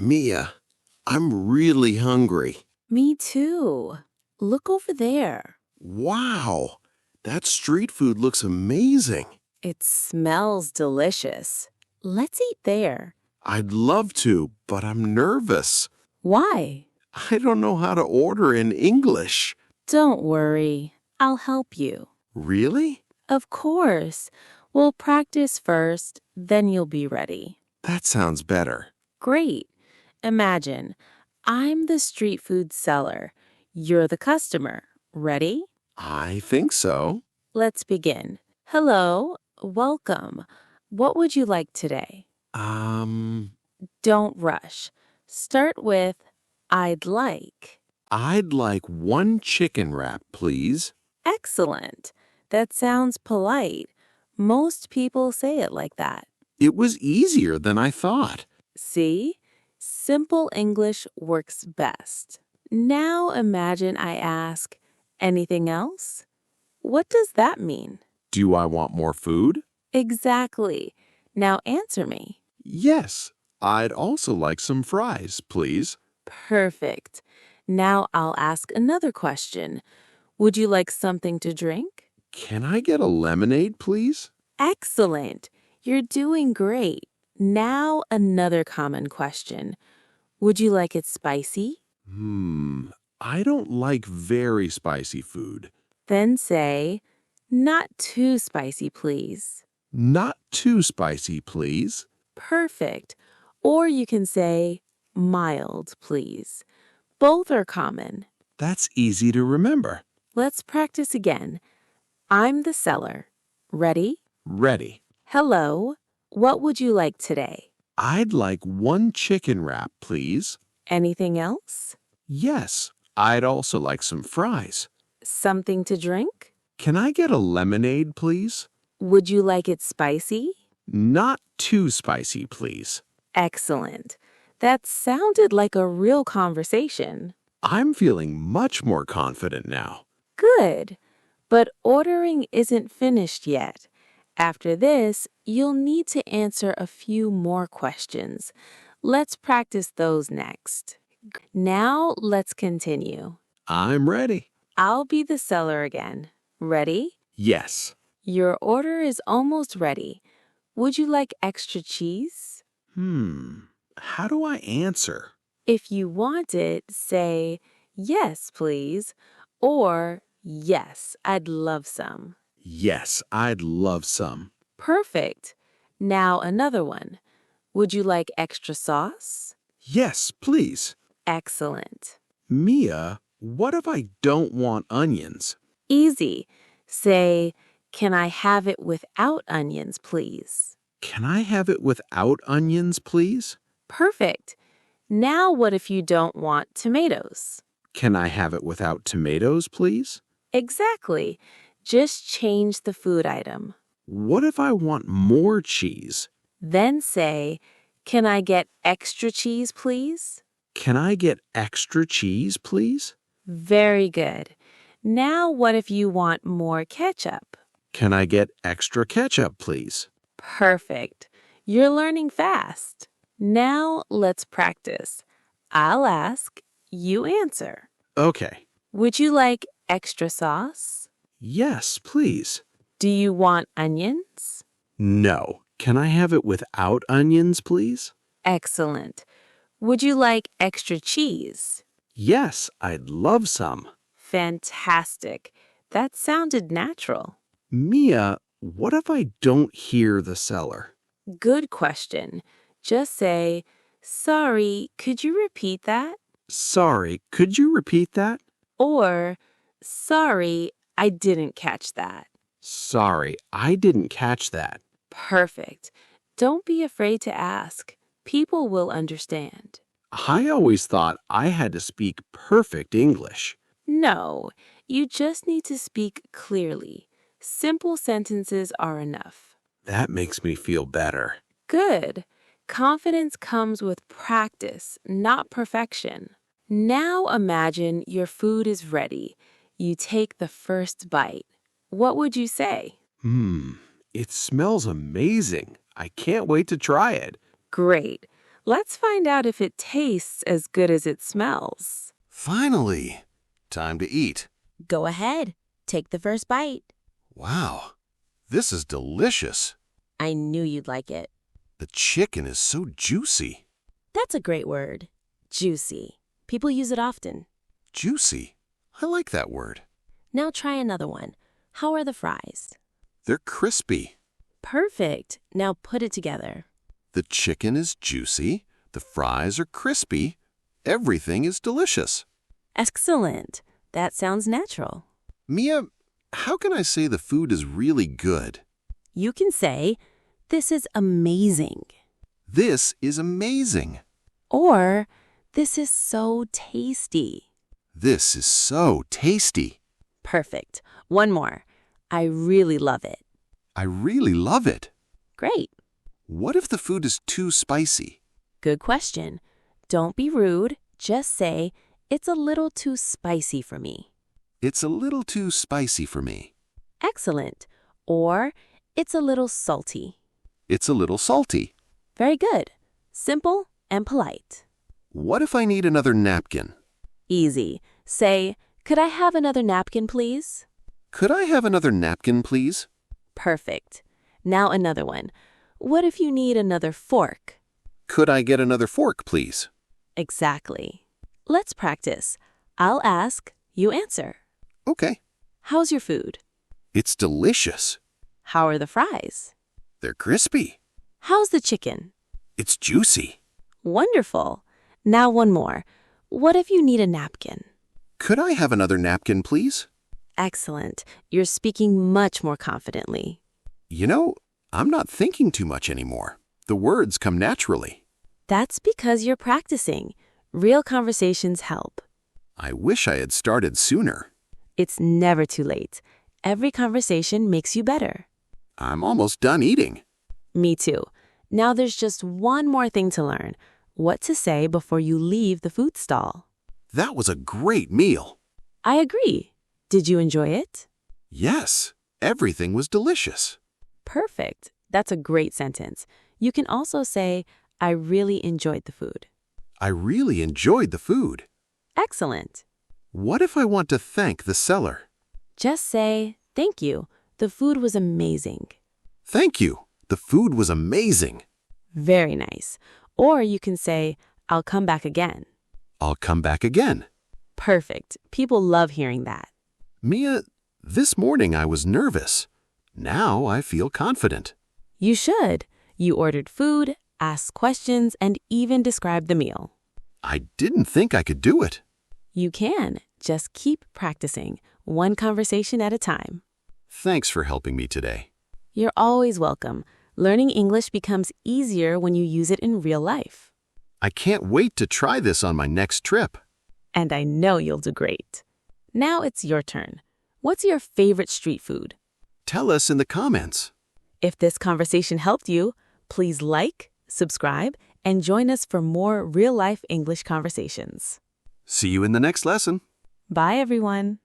Mia, I'm really hungry. Me too. Look over there. Wow, that street food looks amazing. It smells delicious. Let's eat there. I'd love to, but I'm nervous. Why? I don't know how to order in English. Don't worry. I'll help you. Really? Of course. We'll practice first, then you'll be ready. That sounds better. Great. Imagine, I'm the street food seller. You're the customer. Ready? I think so. Let's begin. Hello. Welcome. What would you like today? Don't rush. Start with, I'd like. I'd like one chicken wrap, please. Excellent. That sounds polite. Most people say it like that. It was easier than I thought. See? Simple English works best. Now imagine I ask, anything else? What does that mean? Do I want more food? Exactly. Now answer me. Yes, I'd also like some fries, please. Perfect. Now I'll ask another question. Would you like something to drink? Can I get a lemonade, please? Excellent. You're doing great. Now another common question. Would you like it spicy? I don't like very spicy food. Then say, not too spicy, please. Not too spicy, please. Perfect. Or you can say, mild, please. Both are common. That's easy to remember. Let's practice again. I'm the seller. Ready? Ready. Hello. What would you like today? I'd like one chicken wrap, please. Anything else? Yes, I'd also like some fries. Something to drink? Can I get a lemonade, please? Would you like it spicy? Not too spicy, please. Excellent. That sounded like a real conversation. I'm feeling much more confident now. Good. But ordering isn't finished yet. After this, you'll need to answer a few more questions. Let's practice those next. Now, let's continue. I'm ready. I'll be the seller again. Ready? Yes. Your order is almost ready. Would you like extra cheese? How do I answer? If you want it, say, yes, please, or yes, I'd love some. Yes, I'd love some. Perfect. Now another one. Would you like extra sauce? Yes, please. Excellent. Mia, what if I don't want onions? Easy. Say, can I have it without onions, please? Can I have it without onions, please? Perfect. Now what if you don't want tomatoes? Can I have it without tomatoes, please? Exactly. Just change the food item. What if I want more cheese? Then say, can I get extra cheese, please? Can I get extra cheese, please? Very good. Now what if you want more ketchup? Can I get extra ketchup, please? Perfect. You're learning fast. Now let's practice. I'll ask, you answer. Okay. Would you like extra sauce? Yes, please. Do you want onions? No. Can I have it without onions, please? Excellent. Would you like extra cheese? Yes, I'd love some. Fantastic. That sounded natural. Mia, what if I don't hear the seller? Good question. Just say, sorry, could you repeat that? Sorry, could you repeat that? Or, sorry, I didn't catch that. Sorry, I didn't catch that. Perfect. Don't be afraid to ask. People will understand. I always thought I had to speak perfect English. No, you just need to speak clearly. Simple sentences are enough. That makes me feel better. Good. Confidence comes with practice, not perfection. Now imagine your food is ready. You take the first bite. What would you say? It smells amazing. I can't wait to try it. Great. Let's find out if it tastes as good as it smells. Finally! Time to eat. Go ahead. Take the first bite. Wow, this is delicious. I knew you'd like it. The chicken is so juicy. That's a great word. Juicy. People use it often. Juicy. I like that word. Now try another one. How are the fries? They're crispy. Perfect. Now put it together. The chicken is juicy. The fries are crispy. Everything is delicious. Excellent. That sounds natural. Mia, how can I say the food is really good? You can say, "This is amazing." This is amazing. Or, "This is so tasty." This is so tasty. Perfect. One more. I really love it. I really love it. Great. What if the food is too spicy? Good question. Don't be rude. Just say, "It's a little too spicy for me." It's a little too spicy for me. Excellent. Or, "It's a little salty." It's a little salty. Very good. Simple and polite. What if I need another napkin? Easy. Say, "Could I have another napkin, please?" Could I have another napkin, please? Perfect. Now another one. What if you need another fork? Could I get another fork, please? Exactly. Let's practice. I'll ask, you answer. Okay. How's your food? It's delicious. How are the fries? They're crispy. How's the chicken? It's juicy. Wonderful. Now one more. What if you need a napkin? Could I have another napkin, please? Excellent. You're speaking much more confidently. You know, I'm not thinking too much anymore. The words come naturally. That's because you're practicing. Real conversations help. I wish I had started sooner. It's never too late. Every conversation makes you better. I'm almost done eating. Me too. Now there's just one more thing to learn. What to say before you leave the food stall. That was a great meal. I agree. Did you enjoy it? Yes, everything was delicious. Perfect. That's a great sentence. You can also say, "I really enjoyed the food." I really enjoyed the food. Excellent. What if I want to thank the seller? Just say, "Thank you. The food was amazing." Thank you. The food was amazing. Very nice. Or you can say, "I'll come back again." I'll come back again. Perfect. People love hearing that. Mia, this morning I was nervous. Now I feel confident. You should. You ordered food, asked questions, and even described the meal. I didn't think I could do it. You can. Just keep practicing, one conversation at a time. Thanks for helping me today. You're always welcome. Learning English becomes easier when you use it in real life. I can't wait to try this on my next trip. And I know you'll do great. Now it's your turn. What's your favorite street food? Tell us in the comments. If this conversation helped you, please like, subscribe, and join us for more real-life English conversations. See you in the next lesson. Bye, everyone.